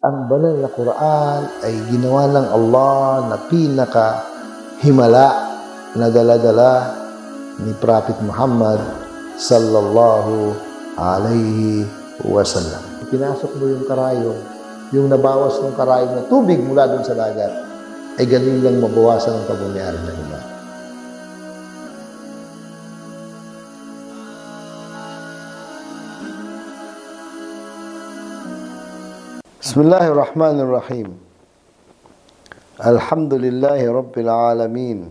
Ang banal na Quran ay ginawa ng Allah na pinaka-himala na dala-dala ni Prophet Muhammad sallallahu alaihi wasallam. Pinasok mo yung karayong, yung nabawas ng karayong na tubig mula dun sa dagat, ay ganun lang mabawasan ang pagmamayari ng iba. Bismillahirrahmanirrahim. Alhamdulillahi Rabbil Alamin.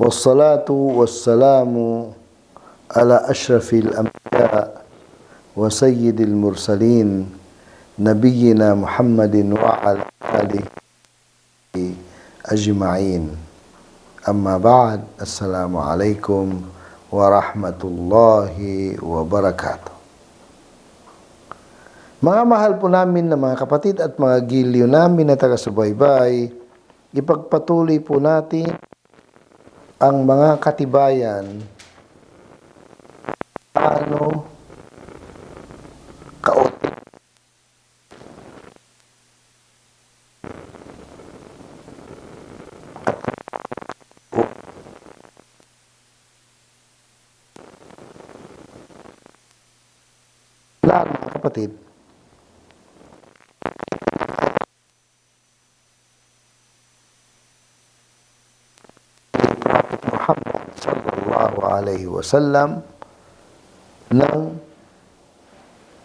Wassalatu wassalamu ala ashrafil anbiya wa sayyidil mursalin nabiyyina Muhammadin wa ala alihi ajma'in. Amma ba'd. Assalamu alaikum warahmatullahi wabarakatuh. Mga mahal po namin na mga kapatid at mga giliw namin na taga-subaybay, ipagpatuloy po natin ang mga katibayan paano kaotik lahat mga kapatid. Muhammad sallallahu alaihi wasallam nang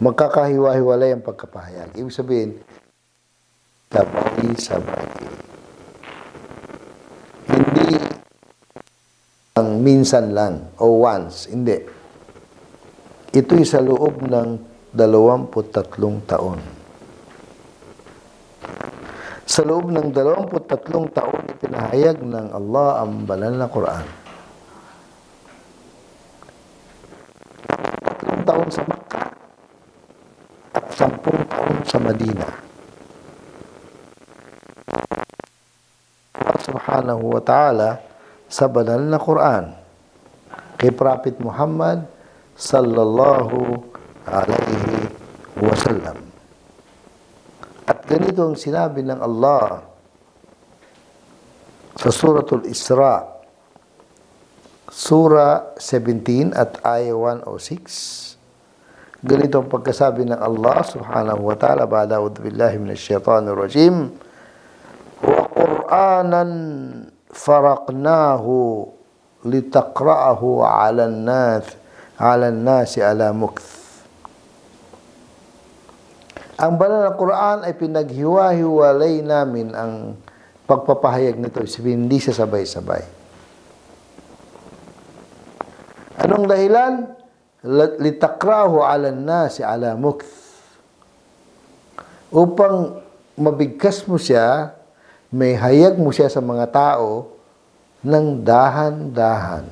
magkakahiwa-hiwalay ang pagkapahayag. Ibig sabihin, sabay-sabay. Hindi ang minsan lang o once. Hindi. Ito'y sa loob ng 23 taon. Sa loob ng 23 taon, ipinahayag ng Allah ang banal na Quran. 3 taon sa Makkah at 10 taon sa Madina. Allah subhanahu wa ta'ala sa banal na Quran kay Prophet Muhammad sallallahu alaihi wasallam. At ganito ang sinabi ng Allah sa Suratul Isra, Surah 17 at ayah 106. Ganito ang pagkasabi ng Allah subhanahu wa ta'ala, ba'da a'udhu billahi minasyaitanir rajim, wa Qur'anan faraqnahu litaqra'ahu 'alan nasi ala mukth. Ang banal na Quran ay pinaghiwa-hiwalay namin ang pagpapahayag nito. Hindi sa sabay-sabay. Anong dahilan? Litakrahu ala nasi ala mukth. Upang mabigkas mo siya, may hayag mo siya sa mga tao ng dahan-dahan.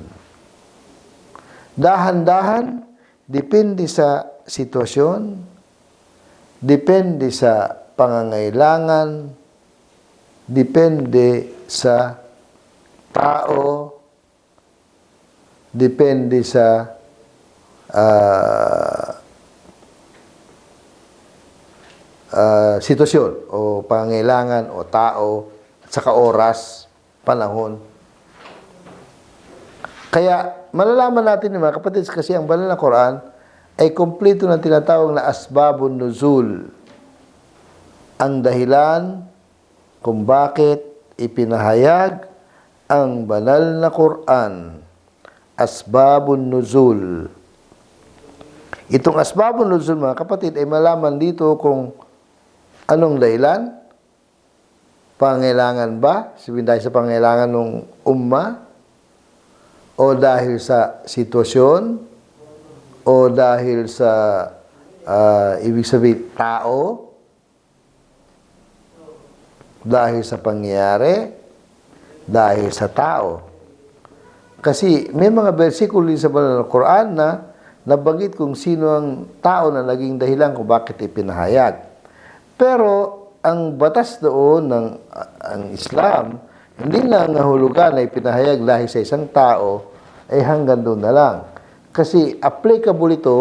Dahan-dahan, depende sa sitwasyon, depende sa pangangailangan, depende sa tao, depende sa sitwasyon o pangangailangan o tao at saka oras, panahon. Kaya malalaman natin mga kapatid, kasi ang banal na Quran ay kumpleto ng tinatawag na asbabun nuzul. Ang dahilan kung bakit ipinahayag ang banal na Quran. Asbabun nuzul. Itong asbabun nuzul mga kapatid ay malaman dito kung anong dahilan. Pangailangan ba? Sabihin dahil sa pangailangan ng umma? O dahil sa sitwasyon? O dahil sa ibig sabihin tao, dahil sa pangyayari, dahil sa tao. Kasi may mga bersikulo sa banal na Quran na nabanggit kung sino ang tao na naging dahilan kung bakit ipinahayag. Pero ang batas doon ng ang Islam, hindi lang nahulugan na ipinahayag dahil sa isang tao, ay hanggang doon na lang. Kasi applicable ito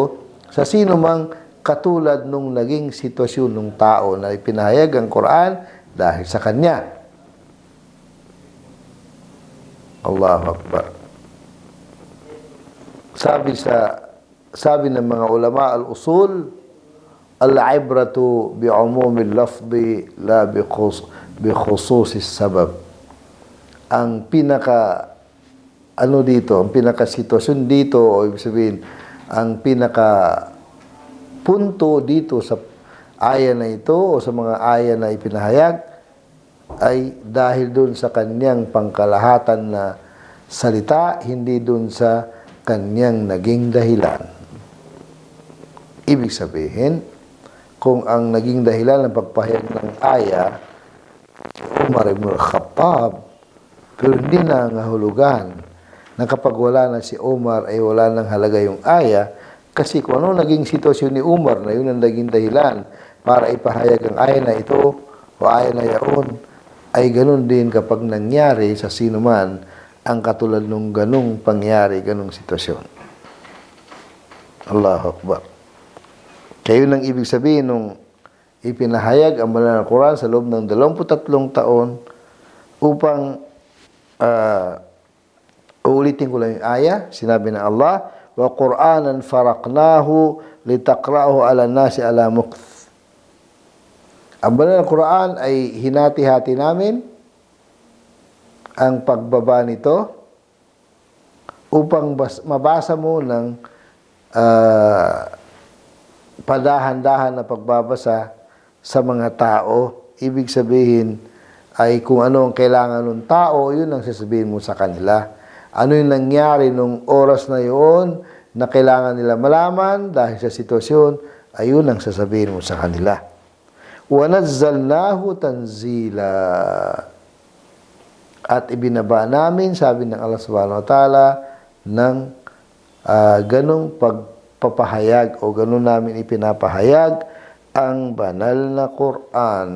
sa sino mang katulad nung naging sitwasyon ng tao na ipinahayag ang Quran dahil sa kanya. Allahu Akbar. Sabi ng mga ulama al-usul, al-ibratu bi'umumil lafzi la bi khususis sabab. Ang pinaka ang pinaka sitwasyon dito, o ibig sabihin, ang pinaka punto dito sa aya na ito o sa mga aya na ipinahayag ay dahil dun sa kanyang pangkalahatan na salita, hindi dun sa kanyang naging dahilan. Ibig sabihin, kung ang naging dahilan ng pagpahayag ng aya Umar ibn al-Khattab, pero hindi na nangahulugan na kapag wala na si Umar ay wala nang halaga yung aya, kasi kung ano naging sitwasyon ni Umar na yun ang naging dahilan para ipahayag ang aya na ito o aya na yaon, ay ganun din kapag nangyari sa sino man ang katulad nung ganung pangyari, ganung sitwasyon. Allahu Akbar. Kaya yun ang ibig sabihin nung ipinahayag ang banal na Quran sa loob ng 23 taon upang uulitin ko lang yung aya, sinabi ng Allah, wa Qur'anan faraqnahu litaqra'ahu 'ala nasi 'ala mukth. Ang banal na Quran ay hinati-hati namin ang pagbaba nito upang mabasa mo ng padahan-dahan na pagbabasa sa mga tao. Ibig sabihin ay kung ano ang kailangan ng tao, yun ang sasabihin mo sa kanila. Ano yung nangyari nung oras na yun na kailangan nila malaman dahil sa sitwasyon, ayun ang sasabihin mo sa kanila. وَنَزَّلْنَاهُ تَنْزِيلًا. At ibinaba namin, sabi ng Allah subhanahu wa ta'ala, ng ganong pagpapahayag o ganon namin ipinapahayag ang banal na Quran.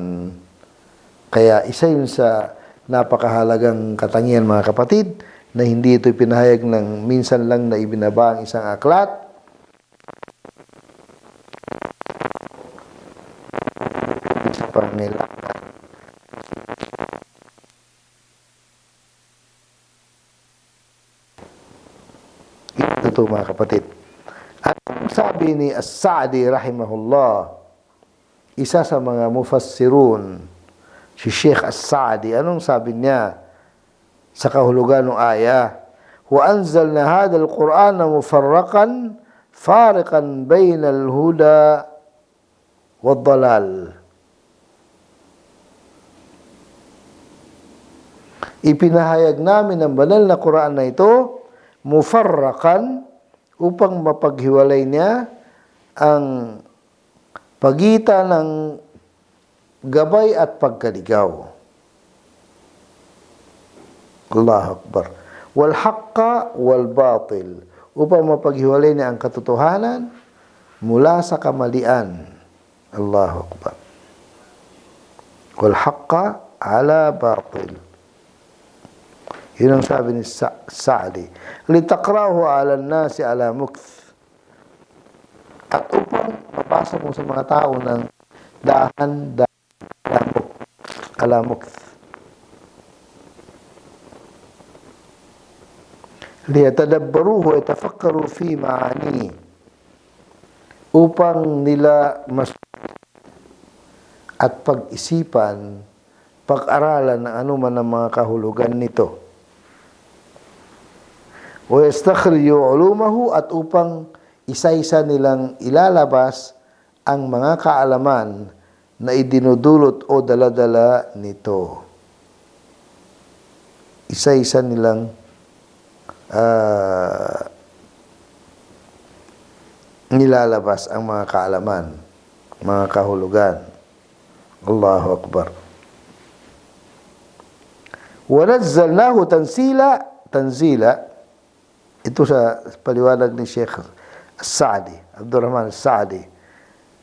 Kaya isa yun sa napakahalagang katangian, mga kapatid, na hindi ito ipinahayag ng minsan lang na ibinaba ang isang aklat. Sa pangailangan. Ito mga kapatid. At sabi ni As-Sa'di rahimahullah, isa sa mga mufassirun, si Sheikh As-Sa'di, anong sabi niya sa kahulugan ng aya? Wa anzalna hadal Qur'ana mufarraqan fariqan bainal huda wad dalal. Ipinahayag namin ang banal na Quran na ito mufarraqan upang mapaghiwalay niya ang pagitan ng gabay at pagkaligaw. Allahu Akbar. Wal haqqa wal batil, upang mapaghiwalay niya ang katotohanan mula sa kamalian. Allahu Akbar. Wal haqqa ala batil. Yun ang sabi ni Sa'di. Litaqra'ahu 'ala an-nasi 'ala mukth. At upang mabasa mo sa mga tao ng dahan-dahan 'ala mukth. Liyatadabbaruhu wa yatafakkaru fi ma'ani. Upang nila at pag-isipan, pag-aralan ng anuman ang mga kahulugan nito. Wa yastakhriju 'ulumahu, at upang isa-isa nilang ilalabas ang mga kaalaman na idinudulot o daladala nito. Isa-isa nilang nilalabas ang mga kaalaman, mga kahulugan. Allahu Akbar. Wa nazzalnahu tanzila. Ito sa paliwanag ni Sheikh As-Sa'di, Abdurrahman As-Sa'di,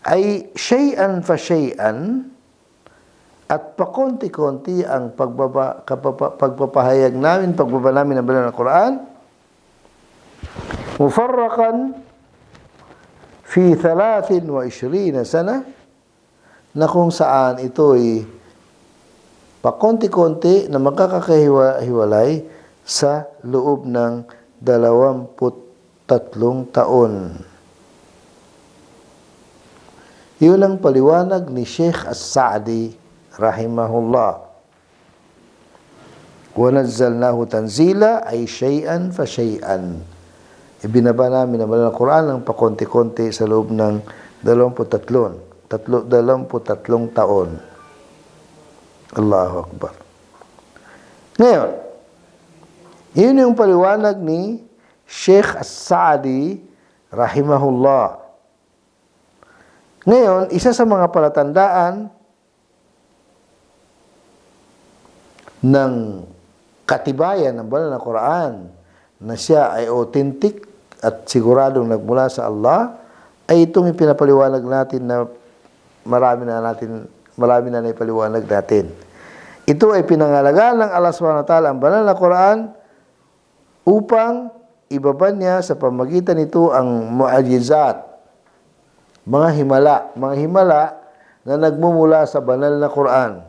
ay shay'an fa shay'an, at pakonti-konti ang pagpapahayag namin, pagbaba namin ng banal na Quran, mufarraqan fi 23 sana, na kung saan ito'y pakonti-konti na magkakahiwalay sa loob ng 23 taon. Yun ang paliwanag ni Sheikh As-Sa'di rahimahullah. وَنَزَّلْنَاهُ تَنْزِيلًا ay shay'an fa shay'an. Ibinaba namin ang banal na Quran ng pakonti-konti sa loob ng 23 taon. Allahu Akbar. Ngayon, yun yung paliwanag ni Sheikh As-Sa'di rahimahullah. Ngayon, isa sa mga palatandaan ng katibayan ng banal na Quran na siya ay authentic at siguradong nagmula sa Allah ay itong ipinapaliwanag natin na marami na naipaliwanag natin. Ito ay pinangalagaan ng Allah subhanahu wa ta'ala ang banal na Quran upang ibaba niya sa pamagitan nito ang mu'ajizat, mga himala na nagmumula sa banal na Quran.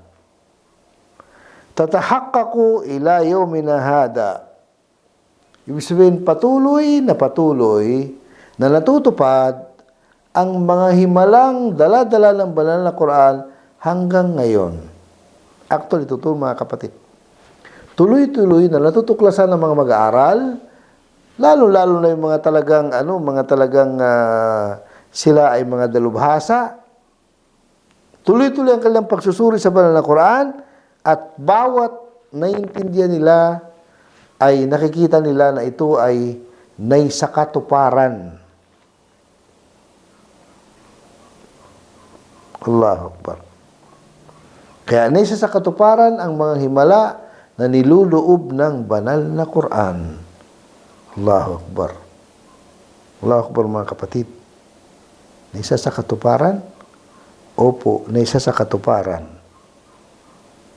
Tatahaqqaqu ila yawmina hada. Ibig sabihin, patuloy na natutupad ang mga himalang dala-dala ng banal na Quran hanggang ngayon. Actually, totoo mga kapatid. Tuloy-tuloy na natutuklasan ng mga mag-aaral, lalo-lalo na yung mga talagang sila ay mga dalubhasa. Tuloy-tuloy ang kanilang pagsusuri sa banal na Quran at bawat naiintindihan nila ay nakikita nila na ito ay naisakatuparan. Allahu Akbar. Kaya naisa sa katuparan ang mga himala na niluloob ng banal na Quran. Allahu Akbar. Allahu Akbar mga kapatid. Naisa sa katuparan? Opo, naisa sa katuparan.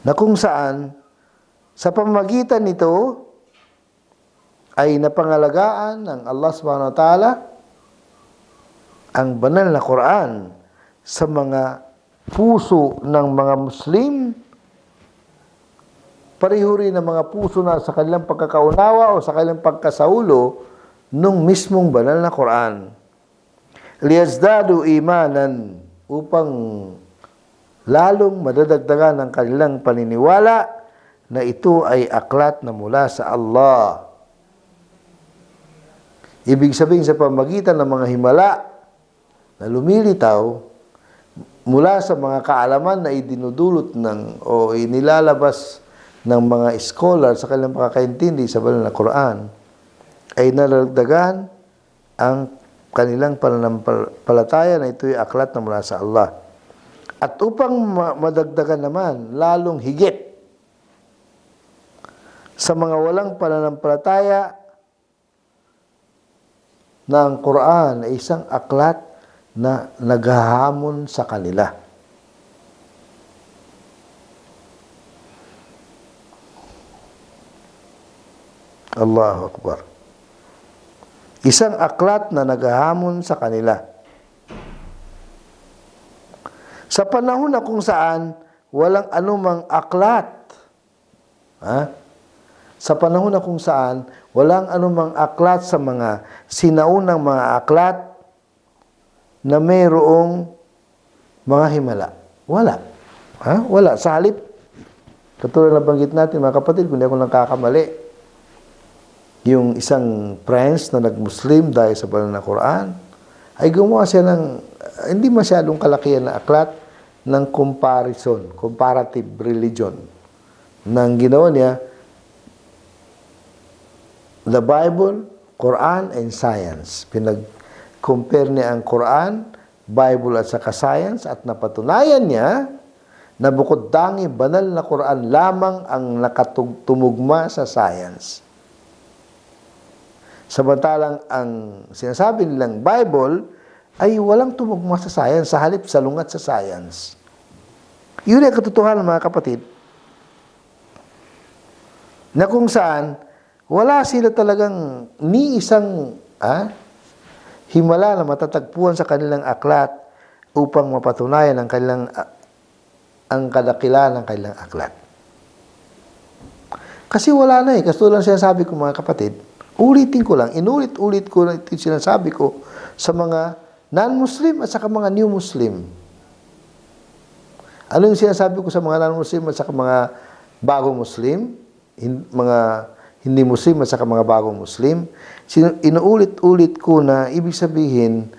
Na kung saan, sa pamamagitan nito, ay napangalagaan ng Allah subhanahu wa ta'ala ang banal na Quran sa mga puso ng mga Muslim, pareho rin ng mga puso na sa kanilang pagkakaunawa o sa kanilang pagkasaulo nung mismong banal na Quran. Liyazdadu imanan, upang lalong madadagdagan ang kanilang paniniwala na ito ay aklat na mula sa Allah. Ibig sabihin sa pamagitan ng mga himala na lumilitaw mula sa mga kaalaman na idinudulot o inilalabas ng mga scholar sa kanilang pagkakaintindi sa banal na Quran, ay nalalagdagan ang kanilang pananampalataya na ito'y aklat na mula sa Allah. At upang madagdagan naman lalong higit sa mga walang pananampalataya na ang Quran ay isang aklat na naghahamon sa kanila. Allahu Akbar. Isang aklat na naghahamon sa kanila. Sa panahon na kung saan walang anumang aklat, sa panahon na kung saan walang anumang aklat sa mga sinaunang mga aklat na mayroong mga himala. Wala. Wala. Sa halip, katulad na banggit natin mga kapatid, kung hindi ako nagkakamali, yung isang prince na nag-Muslim dahil sa banal na Quran, ay gumawa siya ng hindi masyadong kalakihan na aklat ng comparative religion. Nang ginawa niya, the Bible, Quran, and science. Pinag-compare niya ang Quran, Bible at saka science, at napatunayan niya na bukod dangi banal na Quran lamang ang nakatumugma sa science. Samantalang ang sinasabi nilang Bible ay walang tumugma sa science, sa halip salungat sa science. Yun ay katotohanan mga kapatid, na kung saan wala sila talagang ni isang himala na matatagpuan sa kanilang aklat upang mapatunayan ang kadakilaan ng kanilang aklat. Kasi wala na eh. Katulad sinasabi ko mga kapatid, ulitin ko lang, inulit-ulit ko na sinasabi ko sa mga non-Muslim at saka mga new Muslim. Ano yung sinasabi ko sa mga non-Muslim at saka mga bagong Muslim? Mga hindi Muslim at saka mga bagong Muslim? Inuulit-ulit ko na ibig sabihin,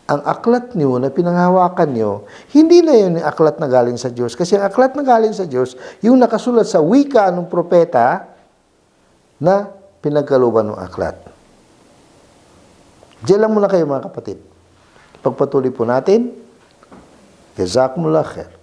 ang aklat niyo na pinanghawakan niyo, hindi na yun yung aklat na galing sa Diyos. Kasi ang aklat na galing sa Diyos, yung nakasulat sa wika ng propeta na pinagkaluban ng aklat. Diyan lang muna kayo mga kapatid. Pagpatuloy po natin, jazakumullah khair.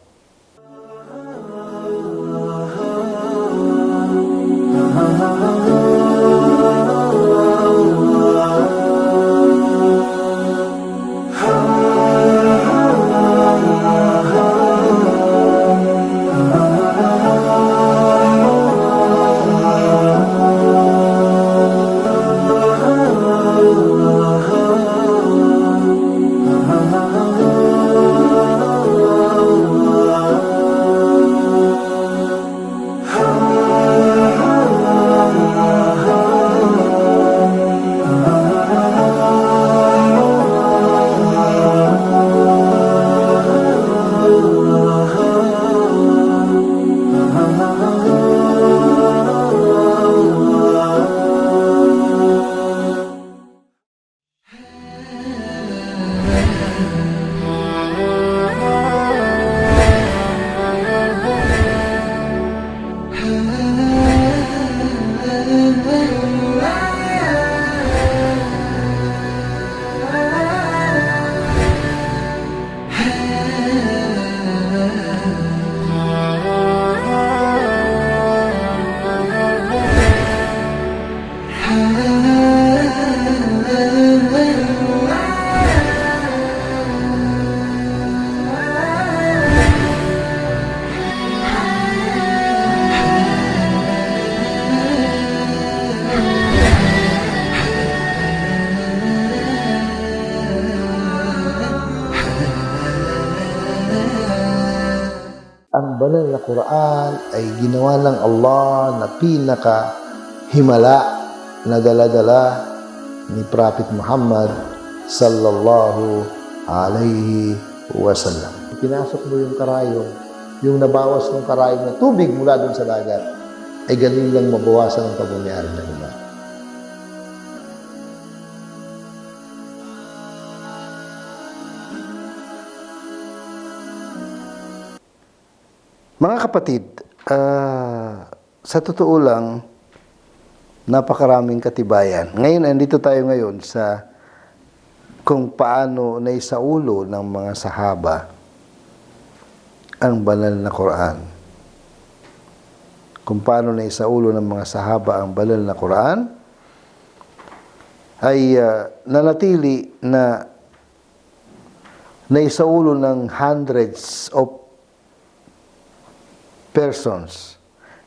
Ang banal na Quran ay ginawa ng Allah na pinaka-himala na dala-dala ni Prophet Muhammad sallallahu alaihi wasallam. Pinasok mo yung karayong, yung nabawas ng karayong na tubig mula dun sa dagat, ay ganun lang mabawasan ang pagmamayari ng iba. Mga kapatid, sa totoo lang, napakaraming katibayan. Ngayon, andito tayo ngayon sa kung paano naisaulo ng mga sahaba ang banal na Quran. Kung paano naisaulo ng mga sahaba ang banal na Quran, ay nanatili na naisaulo ng hundreds of persons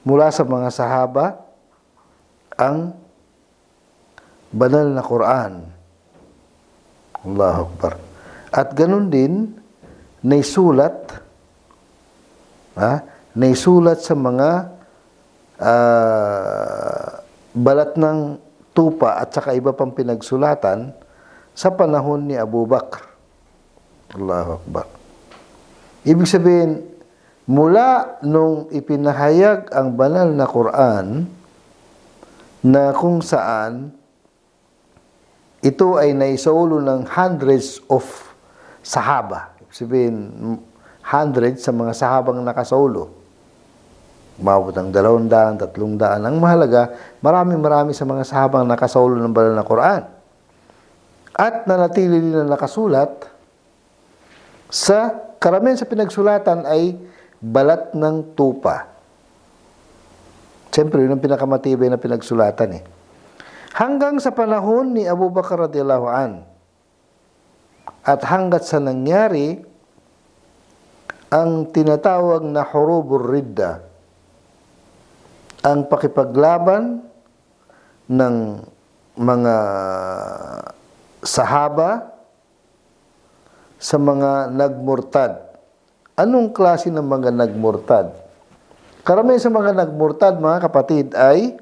mula sa mga sahaba ang banal na Quran. Allahu Akbar. At ganun din naisulat sa mga balat ng tupa at saka iba pang pinagsulatan sa panahon ni Abu Bakr. Allahu Akbar. Ibig sabihin, mula nung ipinahayag ang banal na Quran na kung saan ito ay naisaulo ng hundreds of sahaba. Sabihin, hundreds sa mga sahabang nakasaulo. Umabot ng 200, 300. Ang mahalaga, marami sa mga sahabang nakasaulo ng banal na Quran. At nanatili din na nakasulat sa karamihan sa pinagsulatan ay balat ng tupa. Siyempre, yun ang pinakamatibay na pinagsulatan eh. Hanggang sa panahon ni Abu Bakr radhiyallahu an. At hanggat sa nangyari ang tinatawag na hurubur ridda, ang pakipaglaban ng mga sahaba sa mga nagmurtad. Anong klase ng mga nagmurtad? Karamihan sa mga nagmurtad, mga kapatid, ay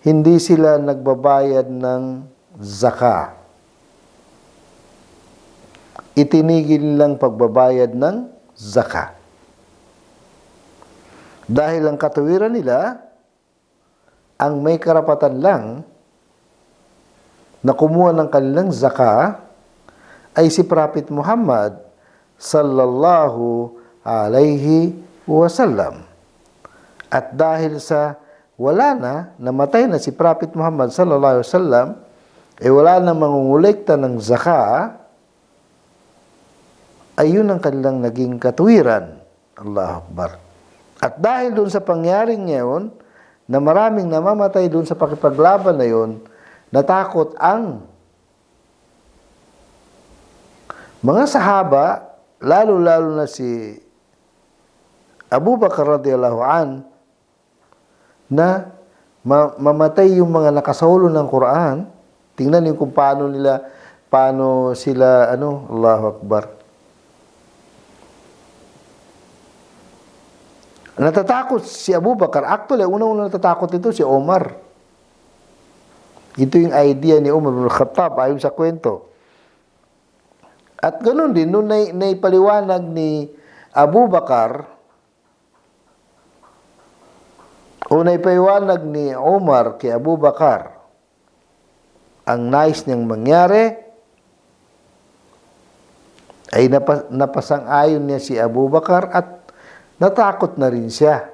hindi sila nagbabayad ng zaka. Itinigil nilang pagbabayad ng zaka. Dahil ang katuwiran nila, ang may karapatan lang na kumuha ng kanilang zaka ay si Prophet Muhammad sallallahu alaihi wasallam. At dahil sa wala na, namatay na si Prophet Muhammad sallallahu alaihi wasallam, wala na mangungulekta ng zaka, ayun ang kanilang naging katuwiran. Allahu Akbar. At dahil doon sa pangyaring ngayon, na maraming namamatay doon sa pakipaglaban na yun, natakot ang mga sahaba, lalo-lalo na si Abu Bakar radhiyallahu an, na mamatay yung mga nakasaulo ng Quran. Tingnan niyo kung paano sila, Allahu Akbar. Natatakot si Abu Bakar. Actually, unang-unang natatakot ito si Omar. Ito yung idea ni Umar bin Khattab ayon sa kwento. At ganoon din, nung naipaliwanag ni Abu Bakar, o naipaliwanag ni Omar kay Abu Bakar, ang nais niyang mangyari, ay napasang-ayon niya si Abu Bakar at natakot na rin siya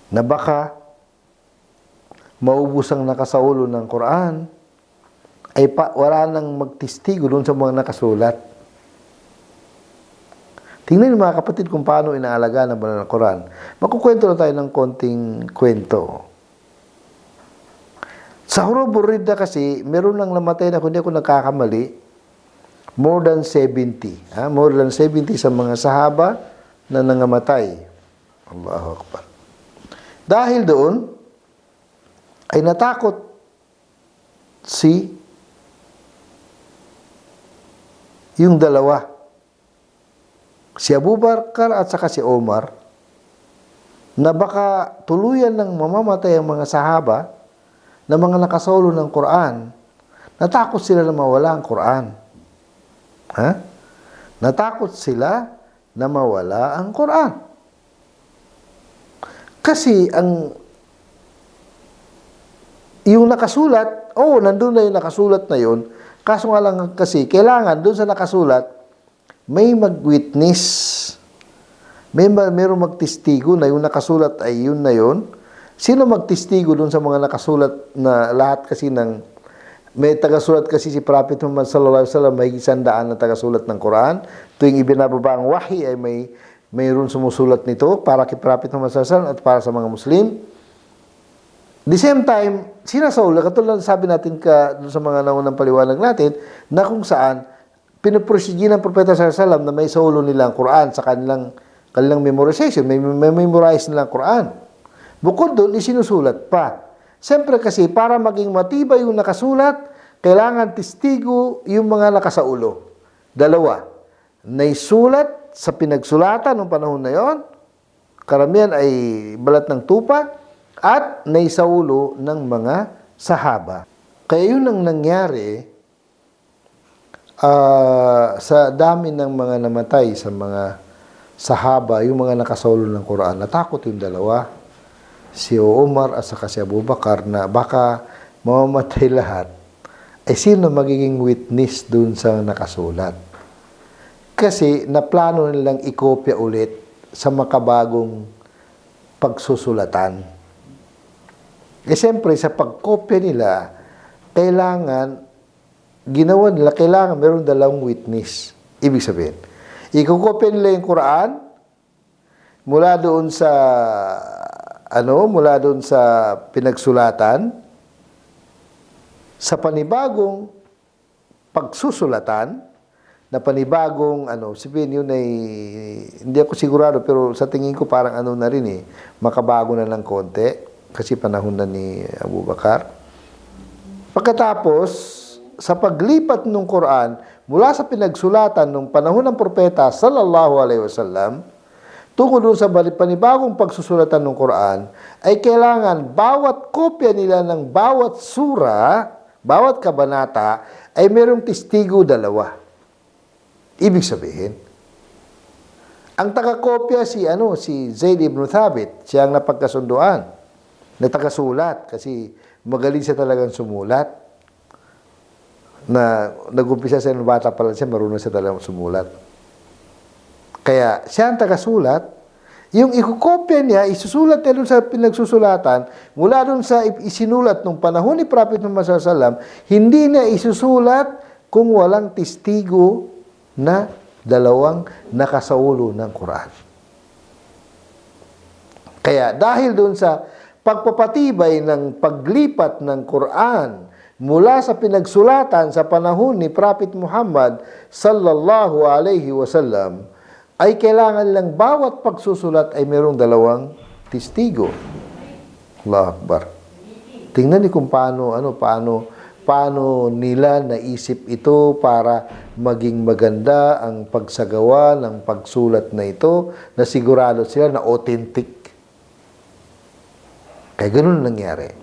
na baka maubos ang nakasaulo ng Quran, ay wala nang magtistigo doon sa mga nakasulat. Tingnan mga kapatid kung paano inaalagaan ng banal na Quran. Magkukwento na tayo ng konting kwento. Sa Hurubur Ridda kasi, meron lang namatay na, kung hindi ako nagkakamali, more than 70. More than 70 sa mga sahaba na nangamatay. Allahu Akbar. Dahil doon, ay natakot yung dalawa, si Abu Bakar at saka si Omar, na baka tuluyan ng mamamatay ang mga sahaba na mga nakasaulo ng Quran. Natakot sila na mawala ang Quran. Natakot sila na mawala ang Quran. Kasi yung nakasulat, nandun na yung nakasulat na yun, kaso nga lang kasi, kailangan dun sa nakasulat, may mag-witness, mayroong magtestigo na yung nakasulat ay yun na yun. Sino magtestigo dun sa mga nakasulat na lahat kasi may tagasulat kasi si Prophet Muhammad sallallahu alaihi wasallam, may 100 na tagasulat ng Quran. Tuwing ibinababa ang wahi ay mayroon sumusulat nito para kay Prophet Muhammad sallallahu alaihi wasallam at para sa mga Muslim. The same time, sinasaula, katulad sabi natin sa mga naunang paliwanag natin, na kung saan pinuprosige ng Propeta sallallahu alaihi wasallam na may saulo nila ang Quran sa kanilang memorization, may memorize nila ang Quran. Bukod doon, isinusulat pa. Siyempre kasi, para maging matibay yung nakasulat, kailangan testigo yung mga nakasaulo. Dalawa, naisulat sa pinagsulatan noong panahon na yon, karamihan ay balat ng tupa, at naisaulo ng mga sahaba. Kaya yun ang nangyari sa dami ng mga namatay sa mga sahaba, yung mga nakasaulo ng Quran. Natakot yung dalawa, si Umar at saka si Abu Bakar, na baka mamamatay lahat. Sino magiging witness dun sa nakasulat? Kasi naplano nilang ikopya ulit sa makabagong pagsusulatan. Siyempre, sa pagkopya nila, kailangan meron dalawang witness. Ibig sabihin, ikukopya nila yung Quran mula doon sa pinagsulatan, sa panibagong pagsusulatan, na panibagong, sabihin yun ay, hindi ako sigurado, pero sa tingin ko parang na rin makabago na ng konti, kasi panahon na ni Abu Bakar. Pagkatapos, sa paglipat ng Quran, mula sa pinagsulatan nung panahon ng propeta sallallahu alaihi wasallam tungo doon sa panibagong pagsusulatan ng Quran, ay kailangan bawat kopya nila ng bawat sura, bawat kabanata, ay mayroong testigo dalawa. Ibig sabihin, ang taga-kopya si Zaid ibn Thabit, siya ang napagkasunduan, na taga-sulat, kasi magaling siya talagang sumulat. Na nag-umpisa siya ng bata pa lang siya, marunong siya talagang sumulat. Kaya siya ang taga-sulat, yung ikukopya niya, isusulat niya doon sa pinagsusulatan, mula doon sa isinulat nung panahon ni Prophet Muhammad sallallahu alaihi wasallam, hindi niya isusulat kung walang testigo na dalawang nakasaulo ng Quran. Kaya dahil doon sa pagpapatibay ng paglipat ng Quran mula sa pinagsulatan sa panahon ni Prophet Muhammad sallallahu alaihi wasallam, ay kailangan lang bawat pagsusulat ay mayroong dalawang testigo. Allahu Akbar. Tingnan niyo kung paano nila naisip ito para maging maganda ang pagsagawa ng pagsulat na ito, na sigurado sila na authentic. Kaya ganun nangyari.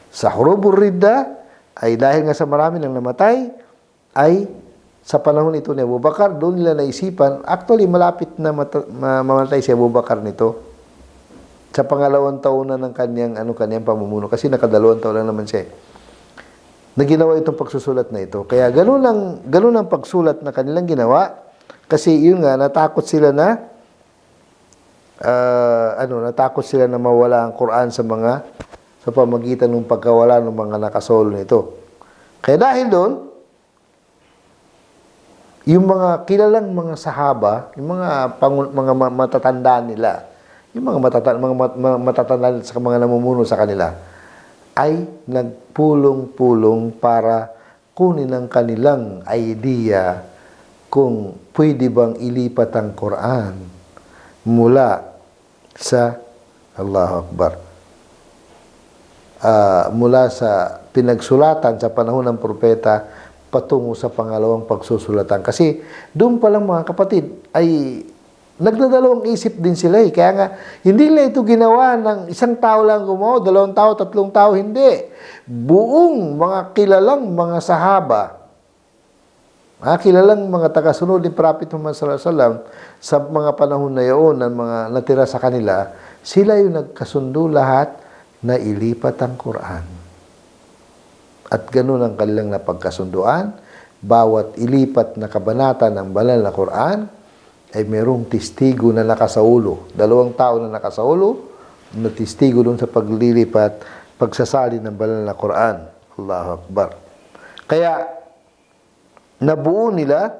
Sa Hurubur Ridda, ay dahil nga sa marami nang namatay, ay sa panahon ito ni Abu Bakar, doon nila naisipan, actually malapit na mamatay si Abu Bakar nito. Sa pangalawang taon na ng kanyang pamumuno, kasi nakadalawang taon lang naman siya. Na ginawa itong pagsusulat na ito. Kaya ganun ang pagsulat na kanilang ginawa, kasi yun nga, natakot sila na mawala ang Quran sa pamagitan ng pagkawala ng mga nakasolo nito. Kaya dahil doon, yung mga kilalang mga sahaba, yung mga matatanda nila, yung mga matatanda sa mga namumuno sa kanila, ay nagpulong-pulong para kunin ang kanilang idea kung pwede bang ilipat ang Quran mula sa Allahu Akbar. Mula sa pinagsulatan sa panahon ng propeta patungo sa pangalawang pagsusulatan. Kasi doon pa lang mga kapatid ay nagdadalawang isip din sila eh. Kaya nga, hindi nila ito ginawa ng isang tao lang gumawa, 2 tao, 3 tao, hindi. Buong mga kilalang mga sahaba, kilalang mga tagasunod ni Prophet Muhammad sallallahu alaihi wasallam sa mga panahon na iyon, ng mga natira sa kanila, sila yung nagkasundo lahat na ilipat ang Quran. At ganun ang kanilang napagkasunduan. Bawat ilipat na kabanata ng banal na Quran ay mayroong testigo na nakasaulo. 2 tao na nakasaulo na testigo doon sa paglilipat, pagsasali ng banal na Quran. Allahu Akbar. Kaya nabuo nila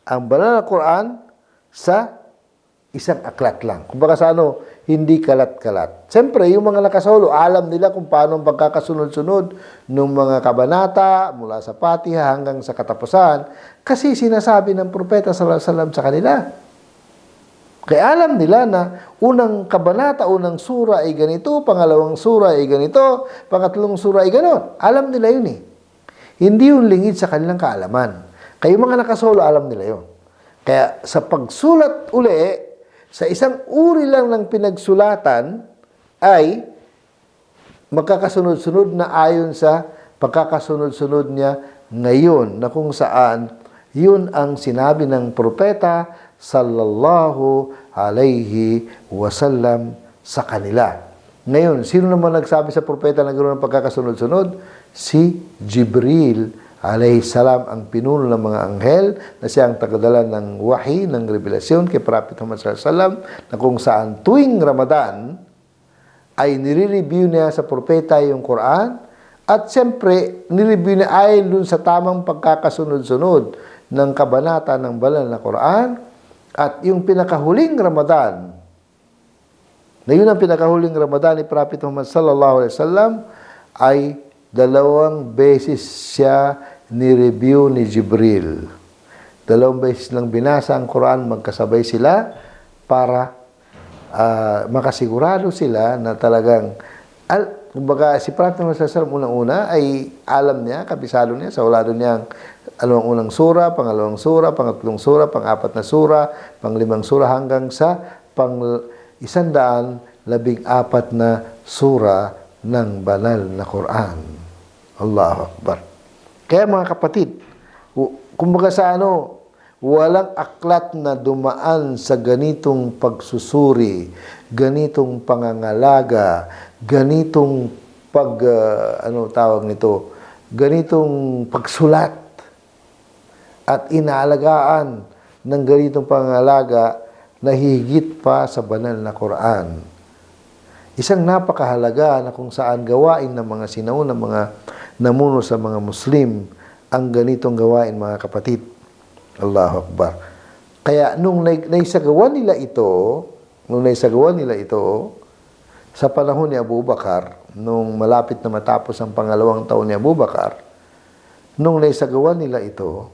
ang banal na Quran sa isang aklat lang. Kumbaga sa hindi kalat-kalat. Siyempre, yung mga nakasaulo, alam nila kung paano ang pagkakasunod-sunod ng mga kabanata mula sa Fatiha hanggang sa katapusan, kasi sinasabi ng propeta sallallahu alaihi wasallam sa kanila. Kaya alam nila na unang kabanata, unang sura ay ganito, pangalawang sura ay ganito, pangatlong sura ay ganon. Alam nila yun eh. Hindi yung lingid sa kanilang kaalaman. Kaya yung mga nakasaulo, alam nila yun. Kaya sa pagsulat uli, sa isang uri lang ng pinagsulatan ay magkakasunod-sunod na ayon sa pagkakasunod-sunod niya ngayon, na kung saan yun ang sinabi ng propeta sallallahu alaihi wasallam sa kanila. Ngayon, sino naman nagsabi sa propeta na ganoon ang pagkakasunod-sunod? Si Jibril alayhi salam, ang pinuno ng mga anghel, na siya ang tagadala ng wahi, ng revelasyon kay Prophet Muhammad sallallahu alaihi wasallam, na kung saan tuwing Ramadan ay nire-review niya sa propeta yung Quran, at siyempre nire-review niya ayon dun sa tamang pagkakasunod-sunod ng kabanata ng banal na Quran. At yung pinakahuling Ramadan, na yun ang pinakahuling Ramadan ni Prophet Muhammad sallallahu alaihi wasallam, ay 2 beses siya ni-review ni Jibril. 2 beses lang binasa ang Quran, magkasabay sila para makasigurado sila na talagang Kumbaga, si Prophet Muhammad SAW unang-una ay alam niya, kabisado niya, sa ulado niya ang unang sura, pangalawang sura, pangatlong sura, pang-apat na sura, pang-limang sura, hanggang sa pang-114 na sura ng banal na Quran. Allahu Akbar. Kaya mga kapatid, kumbaga sa walang aklat na dumaan sa ganitong pagsusuri, ganitong pangangalaga, ganitong ganitong pagsulat at inaalagaan ng ganitong pangangalaga na higit pa sa banal na Quran. Isang napakahalaga na kung saan gawain ng mga sinaunang mga namuno sa mga Muslim ang ganitong gawain, mga kapatid. Allahu Akbar. Kaya nung naisagawa nila ito sa panahon ni Abu Bakar, nung malapit na matapos ang pangalawang taon ni Abu Bakar, nung naisagawa nila ito,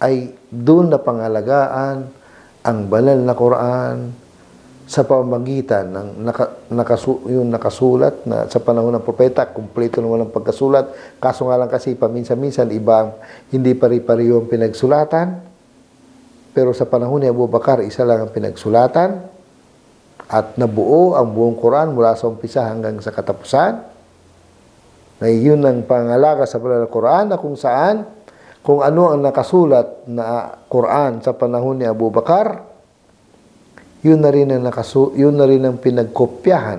ay doon na pangalagaan ang banal na Quran sa pamamagitan ng yung nakasulat na sa panahon ng propeta, kumpleto naman ang pagkasulat. Kaso nga lang kasi paminsan-minsan ibang hindi pari-pariho ang pinagsulatan. Pero sa panahon ni Abu Bakar, isa lang ang pinagsulatan at nabuo ang buong Quran mula sa umpisa hanggang sa katapusan. Na yun ang pangalaga sa banal na Quran, na kung saan, kung ano ang nakasulat na Quran sa panahon ni Abu Bakar, yun na rin ang pinagkopyahan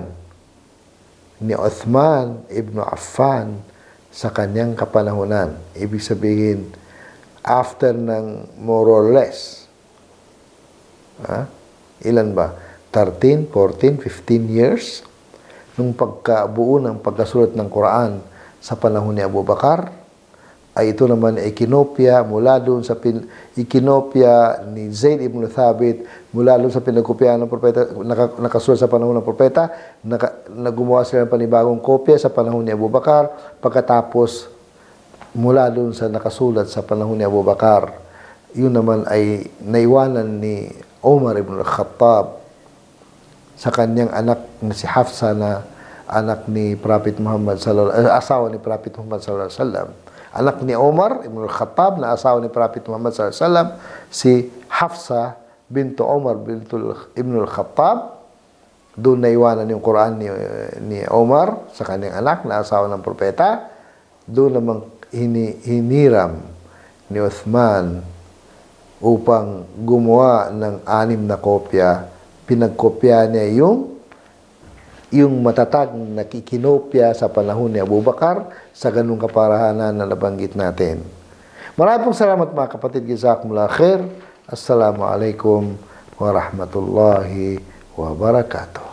ni Uthman ibn Affan sa kanyang kapanahunan. Ibig sabihin, after ng more or less, ilan ba? 13, 14, 15 years nung pagkabuo ng pagkasulat ng Quran sa panahon ni Abu Bakar, ay ito naman ay ikinopya mula doon sa ikinopya ni Zayd ibn Thabit mula doon sa pinagkopyahan ng propeta, nakasulat sa panahon ng propeta, gumawa sila ng panibagong kopya sa panahon ni Abu Bakar, pagkatapos mula doon sa nakasulat sa panahon ni Abu Bakar, yun naman ay naiwanan ni Umar ibn al-Khattab sa kanyang anak na si Hafsa, na anak ni Prophet Muhammad asawa ni Prophet Muhammad sallallahu alaihi wasallam. Anak ni Umar ibn al-Khattab na asawa ni Prophet Muhammad sallallahu alaihi wasallam, si Hafsa bintu Umar ibn al-Khattab. Doon naiwanan yung Quran ni Umar sa kanyang anak na asawa ng propeta. Doon namang hiniram ni Uthman upang gumawa ng 6 na kopya. Pinagkopya niya yung matatag na kikinopya sa panahon ni Abu Bakar sa ganung kaparahanan na nabanggit natin. Maraming salamat mga kapatid. Jazakumullah khair. Assalamualaikum warahmatullahi wabarakatuh.